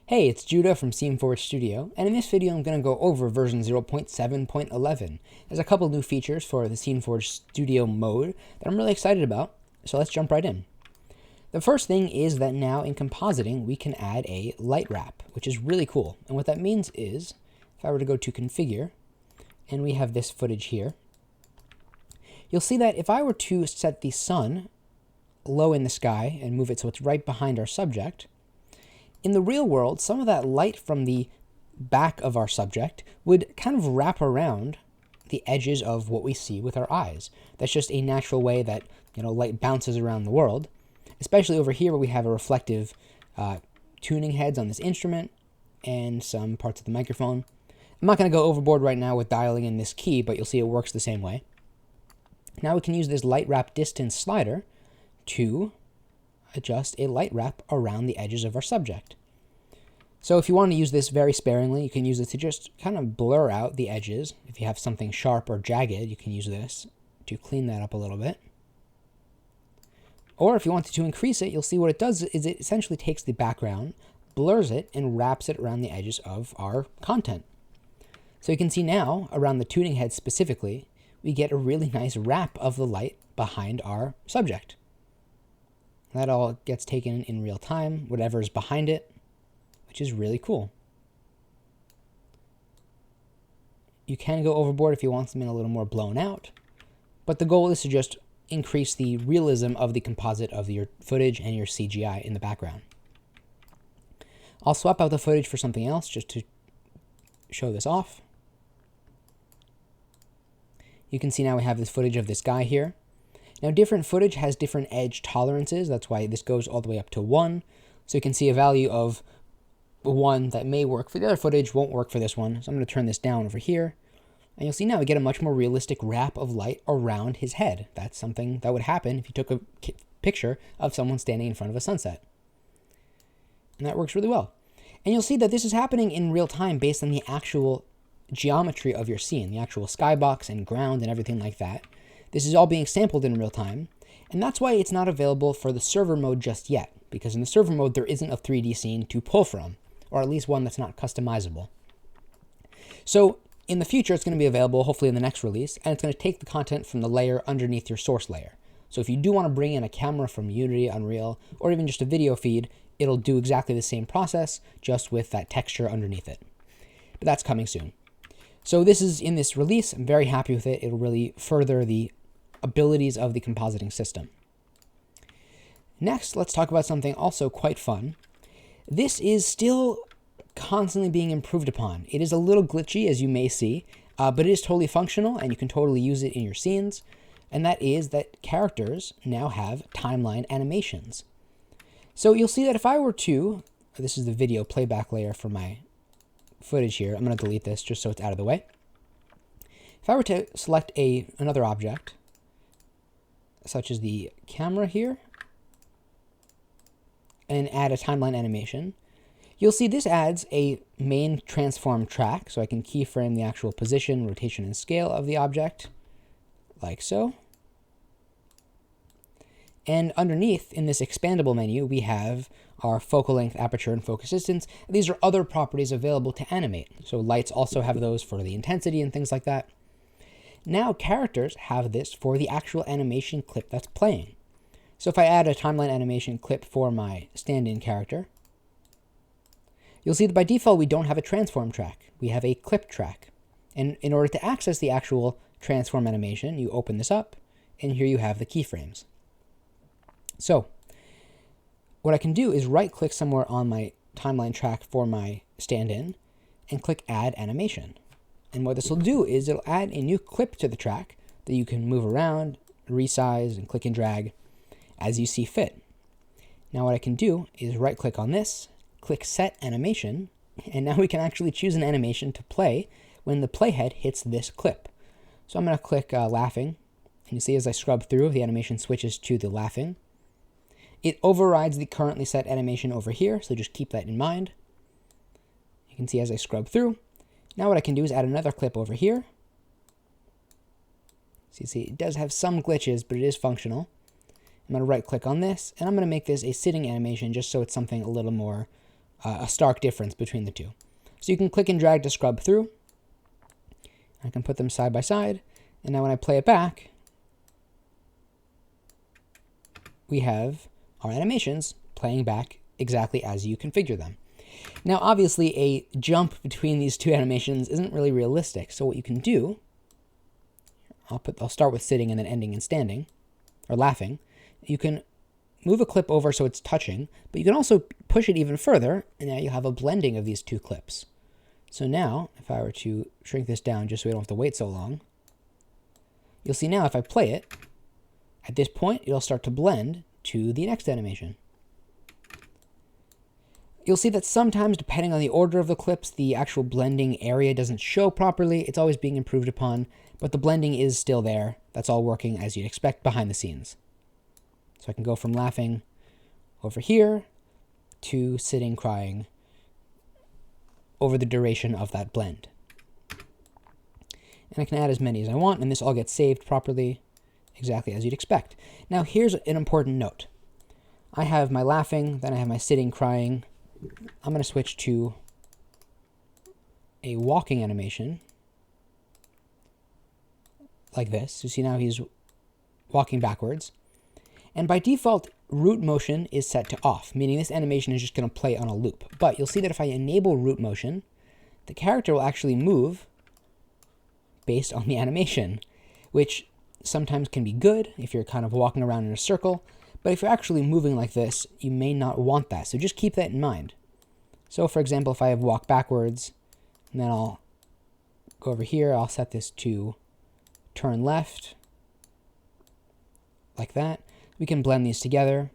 Hey, it's Judah from SceneForge Studio, and in this video I'm going to go over version 0.7.11. There's a couple new features for the SceneForge Studio mode that I'm really excited about, so let's jump right in. The first thing is that now in compositing we can add a light wrap, which is really cool. And what that means is, if I were to go to configure, and we have this footage here, you'll see that if I were to set the sun low in the sky and move it so it's right behind our subject, in the real world, some of that light from the back of our subject would kind of wrap around the edges of what we see with our eyes. That's just a natural way that light bounces around the world, especially over here where we have a reflective tuning heads on this instrument and some parts of the microphone. I'm not going to go overboard right now with dialing in this key, but you'll see it works the same way. Now we can use this light wrap distance slider to adjust a light wrap around the edges of our subject. So if you want to use this very sparingly, you can use it to just kind of blur out the edges. If you have something sharp or jagged, you can use this to clean that up a little bit. Or if you wanted to increase it, you'll see what it does is it essentially takes the background, blurs it, and wraps it around the edges of our content. So you can see now, around the tuning head specifically, we get a really nice wrap of the light behind our subject. That all gets taken in real time, whatever is behind it, which is really cool. You can go overboard if you want something a little more blown out, but the goal is to just increase the realism of the composite of your footage and your CGI in the background. I'll swap out the footage for something else just to show this off. You can see now we have this footage of this guy here. Now, different footage has different edge tolerances. That's why this goes all the way up to 1. So you can see a value of 1 that may work for the other footage, won't work for this one. So I'm going to turn this down over here. And you'll see now we get a much more realistic wrap of light around his head. That's something that would happen if you took a picture of someone standing in front of a sunset. And that works really well. And you'll see that this is happening in real time based on the actual geometry of your scene, the actual skybox and ground and everything like that. This is all being sampled in real time, and that's why it's not available for the server mode just yet, because in the server mode there isn't a 3D scene to pull from, or at least one that's not customizable. So in the future it's going to be available, hopefully in the next release, and it's going to take the content from the layer underneath your source layer. So if you do want to bring in a camera from Unity, Unreal, or even just a video feed, it'll do exactly the same process, just with that texture underneath it. But that's coming soon. So this is in this release. I'm very happy with it. It'll really further the abilities of the compositing system. Next, let's talk about something also quite fun. This is still constantly being improved upon. It is a little glitchy, as you may see, but it is totally functional, and you can totally use it in your scenes, and that is that characters now have timeline animations. So you'll see that if I were to, this is the video playback layer for my footage here. I'm going to delete this just so it's out of the way. If I were to select another object, such as the camera here, and add a timeline animation, you'll see this adds a main transform track, so I can keyframe the actual position, rotation, and scale of the object, like so. And underneath, in this expandable menu, we have our focal length, aperture, and focus distance. These are other properties available to animate. So lights also have those for the intensity and things like that. Now characters have this for the actual animation clip that's playing. So if I add a timeline animation clip for my stand-in character, you'll see that by default we don't have a transform track. We have a clip track. And in order to access the actual transform animation, you open this up, and here you have the keyframes. So what I can do is right-click somewhere on my timeline track for my stand-in and click Add Animation. And what this will do is it'll add a new clip to the track that you can move around, resize, and click and drag as you see fit. Now what I can do is right-click on this, click Set Animation, and now we can actually choose an animation to play when the playhead hits this clip. So I'm going to click Laughing, and you see as I scrub through, the animation switches to the laughing. It overrides the currently set animation over here, so just keep that in mind. You can see as I scrub through. Now what I can do is add another clip over here. So you see it does have some glitches, but it is functional. I'm going to right click on this, and I'm going to make this a sitting animation just so it's something a little more a stark difference between the two. So you can click and drag to scrub through. I can put them side by side. And now when I play it back, we have our animations playing back exactly as you configure them. Now, obviously, a jump between these two animations isn't really realistic. So what you can do, I'll start with sitting and then ending and standing, or laughing. You can move a clip over so it's touching, but you can also push it even further, and now you have a blending of these two clips. So now, if I were to shrink this down just so we don't have to wait so long, you'll see now if I play it, at this point, it'll start to blend to the next animation. You'll see that sometimes, depending on the order of the clips, the actual blending area doesn't show properly. It's always being improved upon, but the blending is still there. That's all working as you'd expect behind the scenes. So I can go from laughing over here to sitting, crying over the duration of that blend. And I can add as many as I want, and this all gets saved properly, exactly as you'd expect. Now here's an important note. I have my laughing, then I have my sitting, crying. I'm going to switch to a walking animation, like this. You see now he's walking backwards. And by default, root motion is set to off, meaning this animation is just going to play on a loop. But you'll see that if I enable root motion, the character will actually move based on the animation, which sometimes can be good if you're kind of walking around in a circle. But if you're actually moving like this, you may not want that. So just keep that in mind. So for example, if I have walk backwards, and then I'll go over here, I'll set this to turn left, like that. We can blend these together.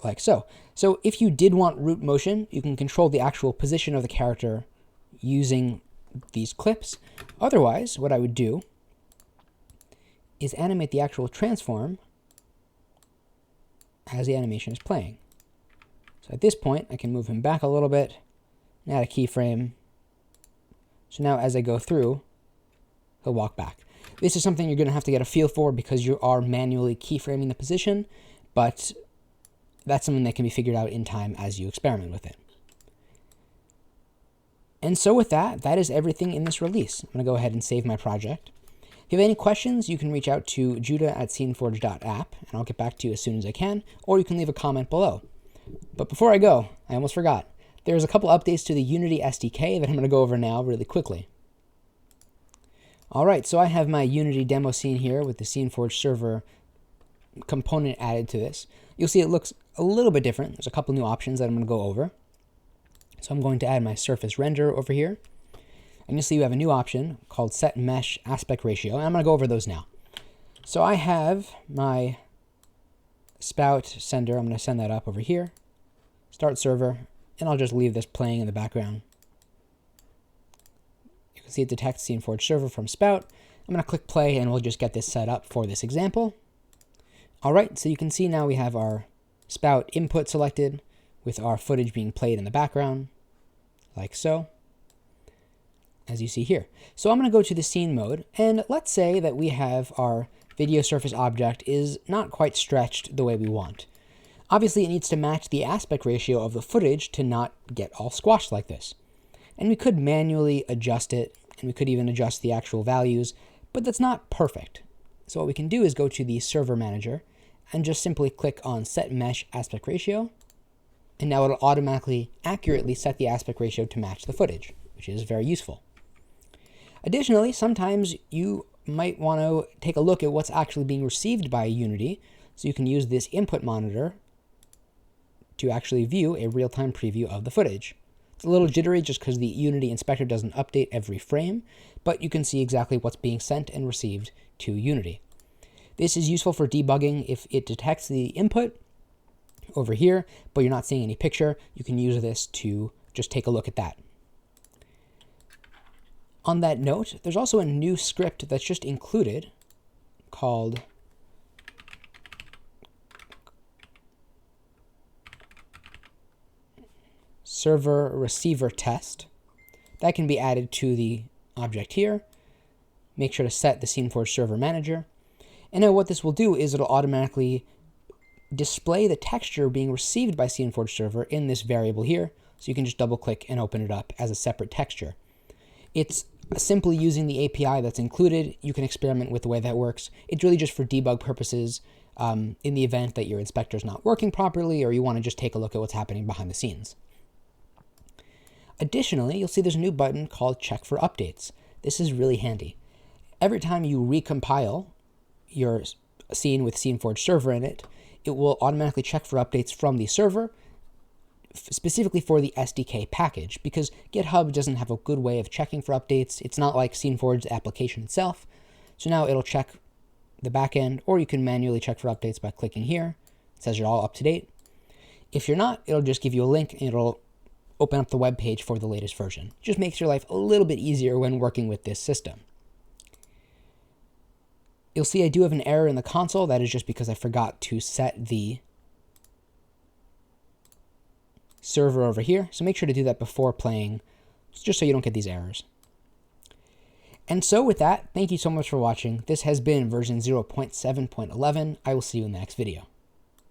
Like so. So if you did want root motion, you can control the actual position of the character using these clips. Otherwise, what I would do is animate the actual transform as the animation is playing. So at this point, I can move him back a little bit and add a keyframe. So now as I go through, he'll walk back. This is something you're going to have to get a feel for because you are manually keyframing the position, but that's something that can be figured out in time as you experiment with it. And so with that, that is everything in this release. I'm going to go ahead and save my project. If you have any questions, you can reach out to judah@sceneforge.app, and I'll get back to you as soon as I can, or you can leave a comment below. But before I go, I almost forgot. There's a couple updates to the Unity Sdk that I'm going to go over now really quickly. All right, so I have my Unity demo scene here with the SceneForge server component added to this. You'll see it looks a little bit different. There's a couple new options that I'm going to go over. So I'm going to add my surface render over here. And you'll see you have a new option called Set Mesh Aspect Ratio, and I'm going to go over those now. So I have my spout sender. I'm going to send that up over here. Start server, and I'll just leave this playing in the background. You can see it detects SceneForge server from spout. I'm going to click play, and we'll just get this set up for this example. All right, so you can see now we have our spout input selected with our footage being played in the background, like so, as you see here. So I'm going to go to the scene mode, and let's say that we have our video surface object is not quite stretched the way we want. Obviously, it needs to match the aspect ratio of the footage to not get all squashed like this. And we could manually adjust it, and we could even adjust the actual values, but that's not perfect. So what we can do is go to the server manager and just simply click on Set Mesh Aspect Ratio, and now it'll automatically accurately set the aspect ratio to match the footage, which is very useful. Additionally, sometimes you might want to take a look at what's actually being received by Unity, so you can use this input monitor to actually view a real-time preview of the footage. It's a little jittery just because the Unity inspector doesn't update every frame, but you can see exactly what's being sent and received to Unity. This is useful for debugging if it detects the input over here, but you're not seeing any picture. You can use this to just take a look at that. On that note, there's also a new script that's just included called server receiver test. That can be added to the object here. Make sure to set the SceneForge server manager. And now what this will do is it'll automatically display the texture being received by SceneForge server in this variable here. So you can just double click and open it up as a separate texture. It's simply using the API that's included. You can experiment with the way that works. It's really just for debug purposes in the event that your inspector is not working properly or you want to just take a look at what's happening behind the scenes. Additionally, you'll see there's a new button called Check for Updates. This is really handy. Every time you recompile your scene with SceneForge server in it, it will automatically check for updates from the server, specifically for the SDK package, because GitHub doesn't have a good way of checking for updates. It's not like SceneForge's application itself. So now it'll check the backend, or you can manually check for updates by clicking here. It says you're all up to date. If you're not, it'll just give you a link and it'll open up the web page for the latest version. Just makes your life a little bit easier when working with this system. You'll see I do have an error in the console. That is just because I forgot to set the server over here. So make sure to do that before playing, just so you don't get these errors. And so with that, thank you so much for watching. This has been version 0.7.11. I will see you in the next video.